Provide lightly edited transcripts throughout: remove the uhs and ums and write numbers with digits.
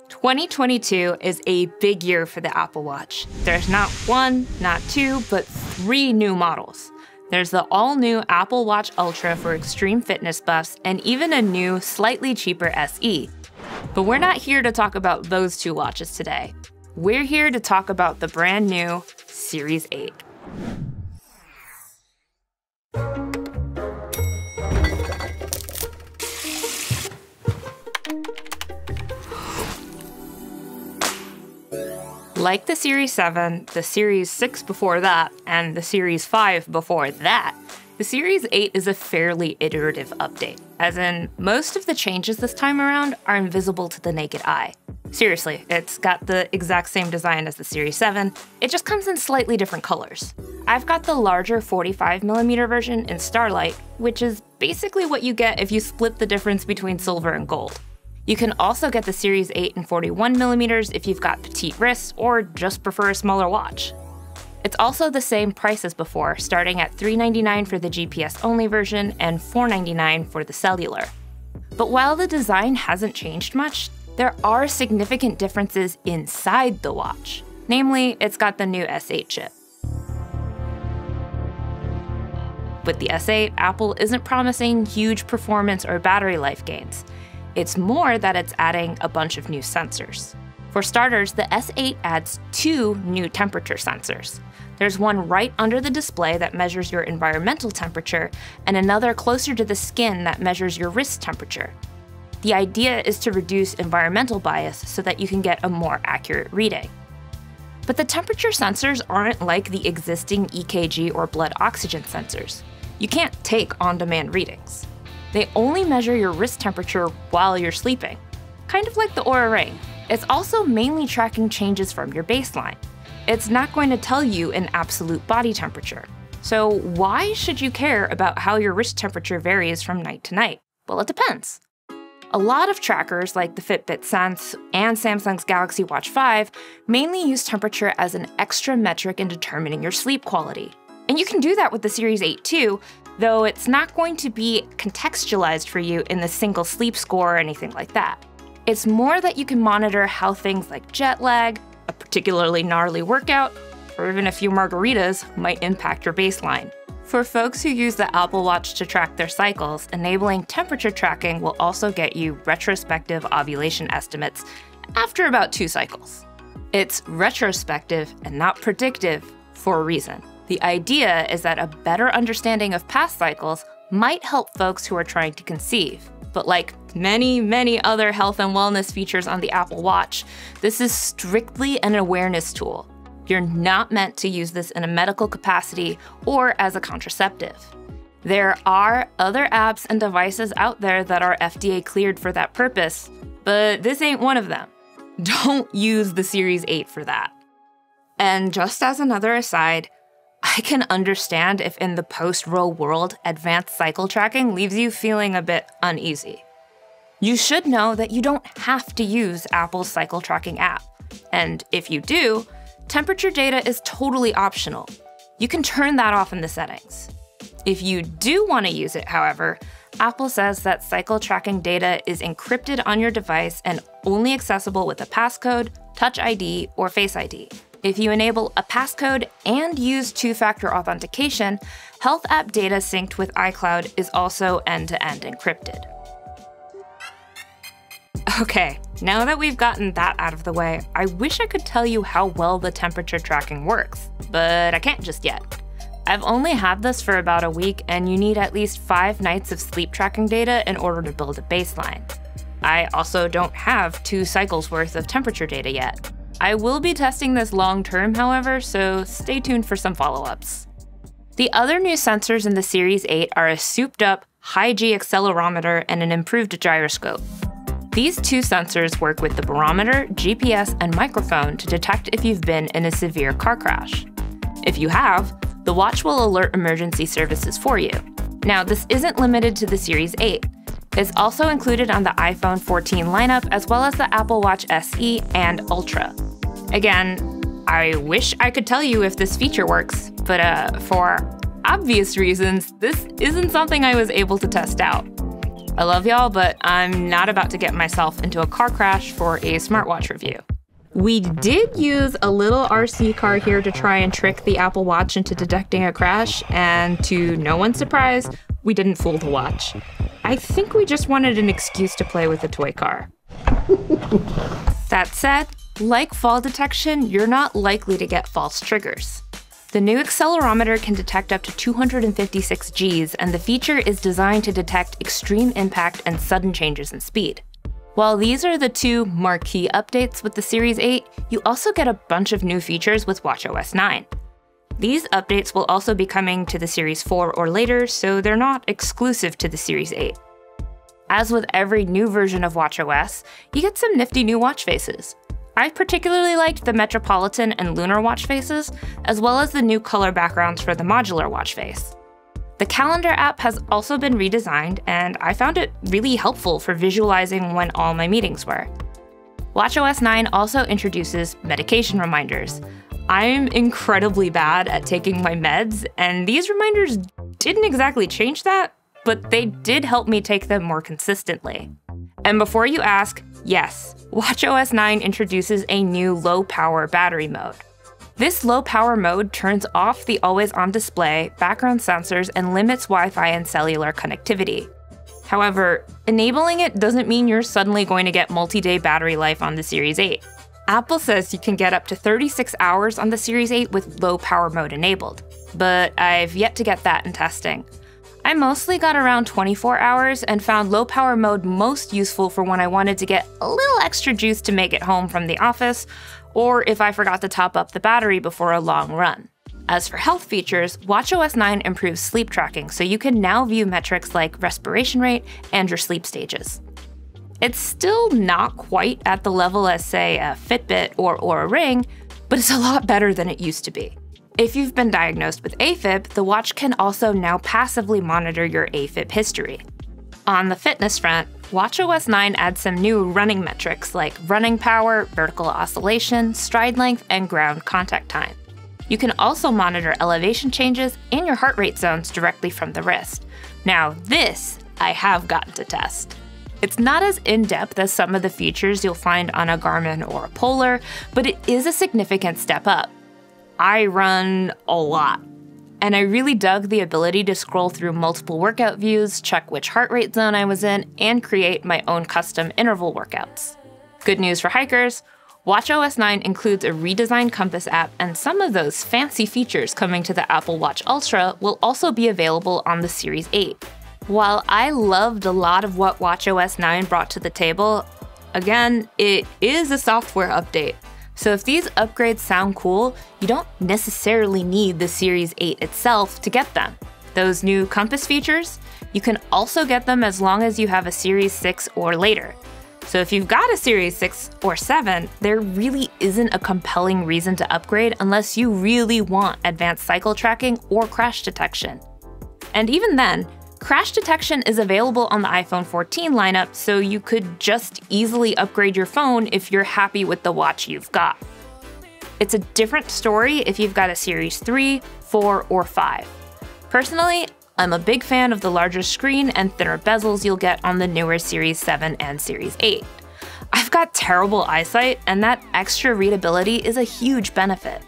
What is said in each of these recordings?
2022 is a big year for the Apple Watch. There's not one, not two, but 3 new models. There's the all-new Apple Watch Ultra for extreme fitness buffs, and even a new, slightly cheaper SE. But we're not here to talk about those 2 watches today. We're here to talk about the brand new Series 8. Like the Series 7, the Series 6 before that, and the Series 5 before that, the Series 8 is a fairly iterative update, as in, most of the changes this time around are invisible to the naked eye. Seriously, it's got the exact same design as the Series 7, it just comes in slightly different colors. I've got the larger 45mm version in Starlight, which is basically what you get if you split the difference between silver and gold. You can also get the Series 8 in 41mm if you've got petite wrists or just prefer a smaller watch. It's also the same price as before, starting at $399 for the GPS-only version and $499 for the cellular. But while the design hasn't changed much, there are significant differences inside the watch. Namely, it's got the new S8 chip. With the S8, Apple isn't promising huge performance or battery life gains. It's more that it's adding a bunch of new sensors. For starters, the S8 adds 2 new temperature sensors. There's one right under the display that measures your environmental temperature, and another closer to the skin that measures your wrist temperature. The idea is to reduce environmental bias so that you can get a more accurate reading. But the temperature sensors aren't like the existing EKG or blood oxygen sensors. You can't take on-demand readings. They only measure your wrist temperature while you're sleeping, kind of like the Oura Ring. It's also mainly tracking changes from your baseline. It's not going to tell you an absolute body temperature. So why should you care about how your wrist temperature varies from night to night? Well, it depends. A lot of trackers like the Fitbit Sense and Samsung's Galaxy Watch 5 mainly use temperature as an extra metric in determining your sleep quality. And you can do that with the Series 8 too, though it's not going to be contextualized for you in the single sleep score or anything like that. It's more that you can monitor how things like jet lag, a particularly gnarly workout, or even a few margaritas might impact your baseline. For folks who use the Apple Watch to track their cycles, enabling temperature tracking will also get you retrospective ovulation estimates after about 2 cycles. It's retrospective and not predictive for a reason. The idea is that a better understanding of past cycles might help folks who are trying to conceive. But like many other health and wellness features on the Apple Watch, this is strictly an awareness tool. You're not meant to use this in a medical capacity or as a contraceptive. There are other apps and devices out there that are FDA cleared for that purpose, but this ain't one of them. Don't use the Series 8 for that. And just as another aside, I can understand if in the post-Roe world, advanced cycle tracking leaves you feeling a bit uneasy. You should know that you don't have to use Apple's cycle tracking app. And if you do, temperature data is totally optional. You can turn that off in the settings. If you do want to use it, however, Apple says that cycle tracking data is encrypted on your device and only accessible with a passcode, Touch ID, or Face ID. If you enable a passcode and use 2-factor authentication, Health app data synced with iCloud is also end-to-end encrypted. Okay, now that we've gotten that out of the way, I wish I could tell you how well the temperature tracking works, but I can't just yet. I've only had this for about a week, and you need at least 5 nights of sleep tracking data in order to build a baseline. I also don't have 2 cycles worth of temperature data yet. I will be testing this long-term, however, so stay tuned for some follow-ups. The other new sensors in the Series 8 are a souped-up, high-G accelerometer and an improved gyroscope. These 2 sensors work with the barometer, GPS, and microphone to detect if you've been in a severe car crash. If you have, the watch will alert emergency services for you. Now, this isn't limited to the Series 8. It's also included on the iPhone 14 lineup, as well as the Apple Watch SE and Ultra. Again, I wish I could tell you if this feature works, but for obvious reasons, this isn't something I was able to test out. I love y'all, but I'm not about to get myself into a car crash for a smartwatch review. We did use a little RC car here to try and trick the Apple Watch into detecting a crash, and to no one's surprise, we didn't fool the watch. I think we just wanted an excuse to play with a toy car. That said, like fall detection, you're not likely to get false triggers. The new accelerometer can detect up to 256 Gs, and the feature is designed to detect extreme impact and sudden changes in speed. While these are the two marquee updates with the Series 8, you also get a bunch of new features with watchOS 9. These updates will also be coming to the Series 4 or later, so they're not exclusive to the Series 8. As with every new version of watchOS, you get some nifty new watch faces. I particularly liked the Metropolitan and Lunar watch faces, as well as the new color backgrounds for the modular watch face. The calendar app has also been redesigned, and I found it really helpful for visualizing when all my meetings were. watchOS 9 also introduces medication reminders. I'm incredibly bad at taking my meds, and these reminders didn't exactly change that, but they did help me take them more consistently. And before you ask, yes, watchOS 9 introduces a new low-power battery mode. This low-power mode turns off the always-on display, background sensors, and limits Wi-Fi and cellular connectivity. However, enabling it doesn't mean you're suddenly going to get multi-day battery life on the Series 8. Apple says you can get up to 36 hours on the Series 8 with low-power mode enabled, but I've yet to get that in testing. I mostly got around 24 hours and found low-power mode most useful for when I wanted to get a little extra juice to make it home from the office, or if I forgot to top up the battery before a long run. As for health features, watchOS 9 improves sleep tracking, so you can now view metrics like respiration rate and your sleep stages. It's still not quite at the level as, say, a Fitbit or Oura Ring, but it's a lot better than it used to be. If you've been diagnosed with AFib, the watch can also now passively monitor your AFib history. On the fitness front, watchOS 9 adds some new running metrics like running power, vertical oscillation, stride length, and ground contact time. You can also monitor elevation changes and your heart rate zones directly from the wrist. Now this, I have gotten to test. It's not as in-depth as some of the features you'll find on a Garmin or a Polar, but it is a significant step up. I run a lot, and I really dug the ability to scroll through multiple workout views, check which heart rate zone I was in, and create my own custom interval workouts. Good news for hikers, watchOS 9 includes a redesigned compass app, and some of those fancy features coming to the Apple Watch Ultra will also be available on the Series 8. While I loved a lot of what watchOS 9 brought to the table, again, it is a software update. So if these upgrades sound cool, you don't necessarily need the Series 8 itself to get them. Those new compass features, you can also get them as long as you have a Series 6 or later. So if you've got a Series 6 or 7, there really isn't a compelling reason to upgrade unless you really want advanced cycle tracking or crash detection. And even then, crash detection is available on the iPhone 14 lineup, so you could just easily upgrade your phone if you're happy with the watch you've got. It's a different story if you've got a Series 3, 4, or 5. Personally, I'm a big fan of the larger screen and thinner bezels you'll get on the newer Series 7 and Series 8. I've got terrible eyesight, and that extra readability is a huge benefit.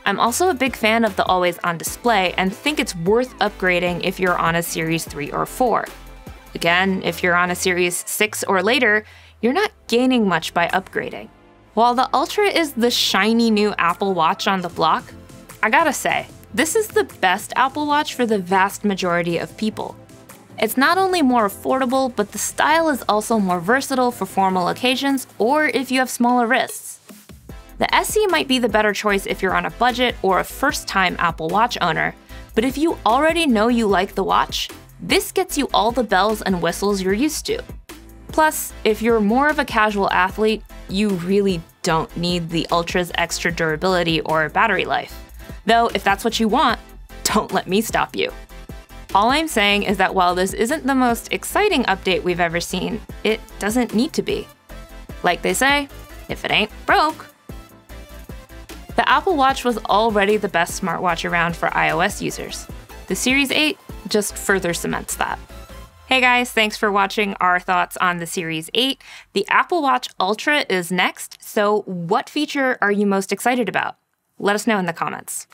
I'm also a big fan of the always-on display and think it's worth upgrading if you're on a Series 3 or 4. Again, if you're on a Series 6 or later, you're not gaining much by upgrading. While the Ultra is the shiny new Apple Watch on the block, I gotta say, this is the best Apple Watch for the vast majority of people. It's not only more affordable, but the style is also more versatile for formal occasions or if you have smaller wrists. The SE might be the better choice if you're on a budget or a first-time Apple Watch owner, but if you already know you like the watch, this gets you all the bells and whistles you're used to. Plus, if you're more of a casual athlete, you really don't need the Ultra's extra durability or battery life. Though, if that's what you want, don't let me stop you. All I'm saying is that while this isn't the most exciting update we've ever seen, it doesn't need to be. Like they say, if it ain't broke. The Apple Watch was already the best smartwatch around for iOS users. The Series 8 just further cements that. Hey guys, thanks for watching our thoughts on the Series 8. The Apple Watch Ultra is next, so what feature are you most excited about? Let us know in the comments.